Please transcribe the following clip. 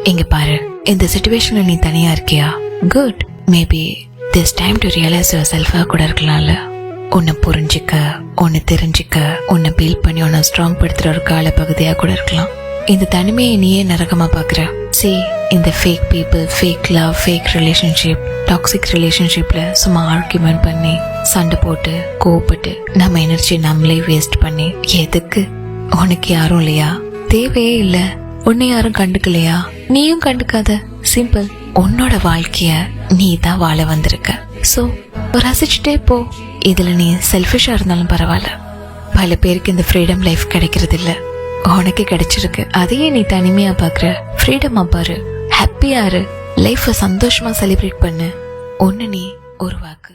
இங்க பாரு, இந்த சிச்சுவேஷன்ல நீ தனியா இருக்கியா? Good. Maybe this time to realise your செல்ஃபா கூட இருக்கலாம்ல. உன்னை புரிஞ்சிக்க, உன்னை தெரிஞ்சிக்க, உன்னை பில்ட் பண்ணி உன்னை ஸ்ட்ராங் படுத்துற ஒரு கால பகுதியா கூட இருக்கலாம். இந்த தனிமையை நீயே நரகமா பாக்குற. See, இந்த fake people, fake love, fake relationship, toxic ரிலேஷன்ஷிப்ல சும்மா ஆர்கியூமெண்ட் பண்ணி சண்டை போட்டு கோவப்பட்டு நம்ம எனர்ஜி நம்மளே வேஸ்ட் பண்ணி எதுக்கு? உனக்கு யாரும் இல்லையா? தேவையே இல்ல. உன்னை யாரும் கண்டுக்கலையா? நீயும் கண்டுக்காத. சிம்பிள். உன்னோட வாழ்க்கைய நீ தான் வாழ வந்திருக்க. சோ ரசிச்சுட்டே போ. இதுல நீ செல்ஃபிஷா இருந்தாலும் பரவாயில்ல. பல பேருக்கு இந்த ஃப்ரீடம் லைஃப் கிடைக்கிறது இல்ல. உனக்கு கிடைச்சிருக்கு. அதையே நீ தனிமையா பாக்குற. ஃப்ரீடமா பாரு, ஹாப்பியா இரு, லைஃப சந்தோஷமா செலிப்ரேட் பண்ணு. ஒன்னு நீ உருவாக்கு.